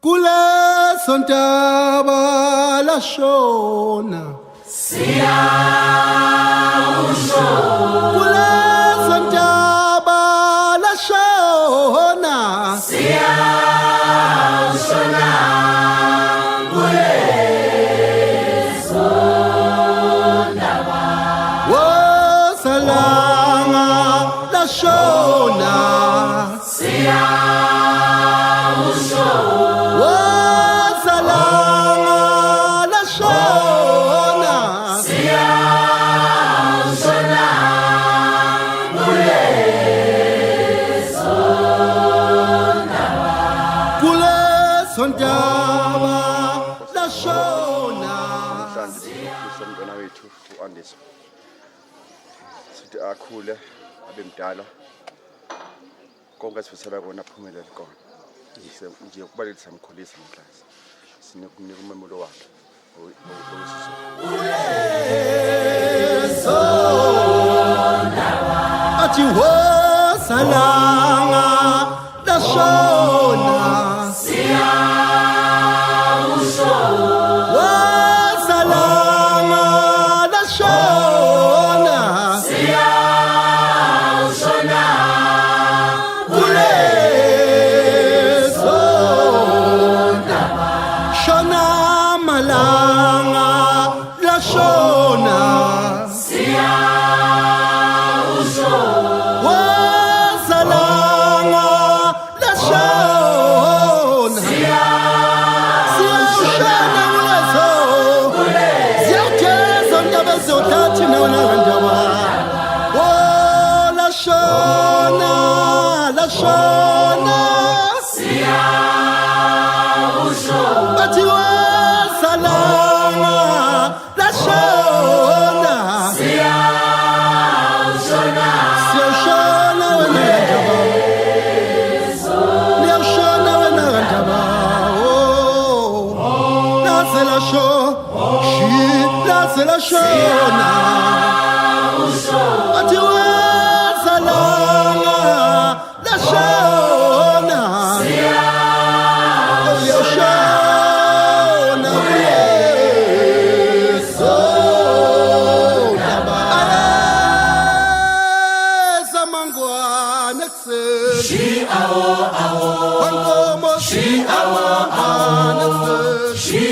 kule sontaba lashona Siyawusho kule sontaba lashona Siyawushona kulezo ndaba wosalanga lashona Siyawusho wosalanga lashona Siyawushona kulezo ndaba kule sontaba lashona namhlanje umntwana wethu u-Anderson sithi akhule abe mdala konke asifisela kona aphumelele kona nje ukubalelisa samkhulisa namhlanje sinika umemulo wakhe athi wosalanga lashona Siyawusho wosalanga lashona Siyawushona kulezo ndaba shona malanga lashona Siyawusho wosalanga lashona siyashona kulezo siyawutheza ndaba eziyothathi nawona ndaba lashona lashona Siyawusho bathi wosalanga lashona Siyawushona siyashona wena ndaba niyashona wena ndaba lazela sho lazela shona bathi wosalanga lashona uyashona kulezo ndaba zamangwana ekuseni kwankomo amangwana ekuseni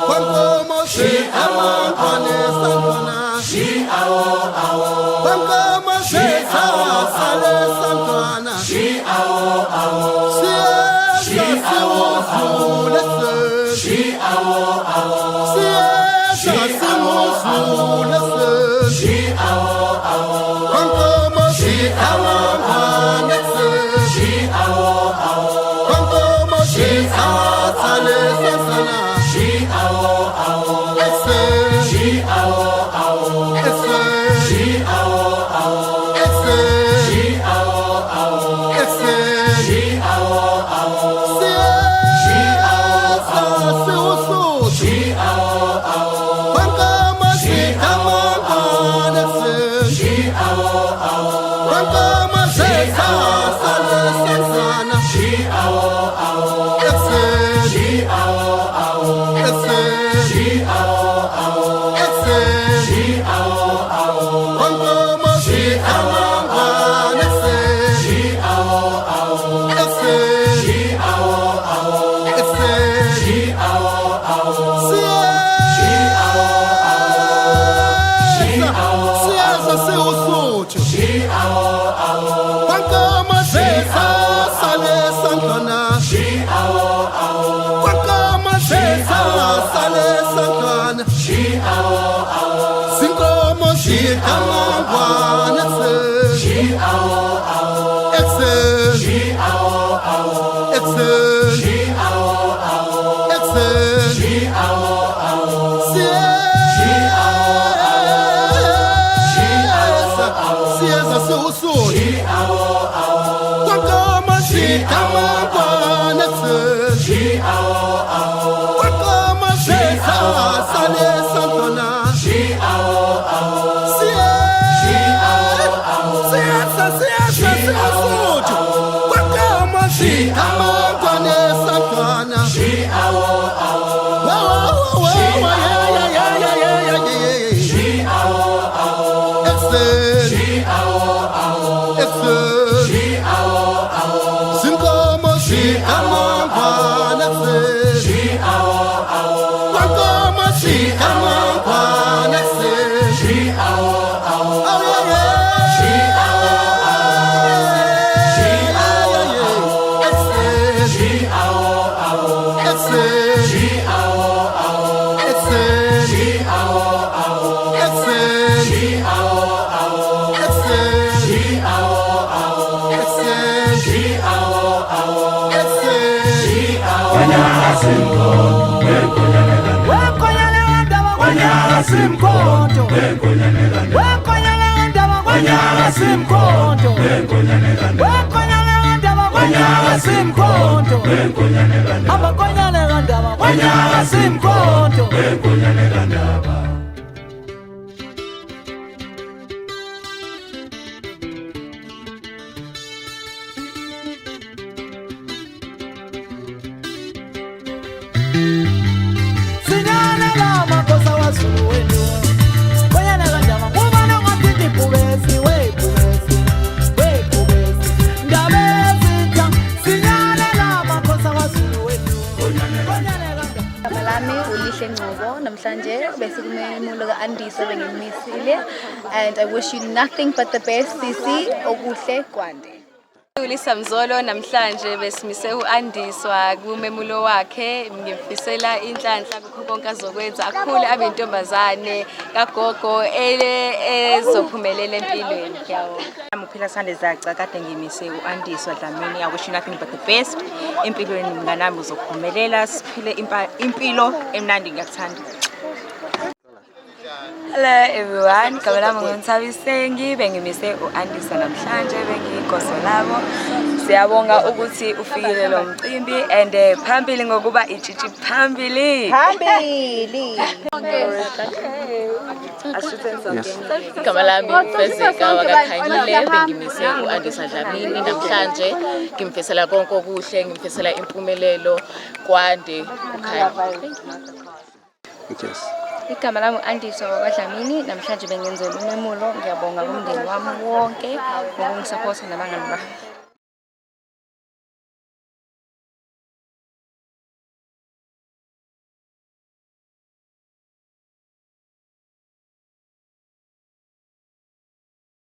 kwankomo amangwana esantwana kwankomo sesasale esantwana siyeza siwuzule eseni siyeza siwuzule eseni kwankomo amangwana ekuseni kwankomo sesasale esantwana Siyasa Simkondo, Wanyala Simkondo, Wanyala Simkondo, Wanyala Simkondo. Namhlanje besikumemula ka-Andiswa bengimisile, and I wish you nothing but the best, Sisi. Okuhle kwande. Ulisa Mzolo namhlanje besimise u-Andiswa kumemulo wakhe, ngimfisela inhlanhla kukho konke azokwenza, akhule abe intombazane kagogo ezophumelela empilweni. Muphila Sande Zaca kade ngimise u-Andiswa Dlamini. I wish you nothing but the best empilweni, mnganami uzophumelela, siphile impilo emnandi, ngiyakuthanda. Hello everyone, kami lami nguNthabisengi, bengimise u-Andiswa namhlanje, bengiyigoso labo. Siyabonga ukuthi ufikile lo mcimbi and phambili ngokuba itshitshi phambili. Igama lami Fezeka wakaKhanyile, bengimise u-Andiswa Dlamini namhlanje. Ngimfisela konke okuhle, ngimfisela impumelelo kwande uKhanya. Igama lami u-Andiswa wakaDlamini, namhlanje bengenzela umemulo. Ngiyabonga umndeni wami wonke ngokungisapotha nabangani bami.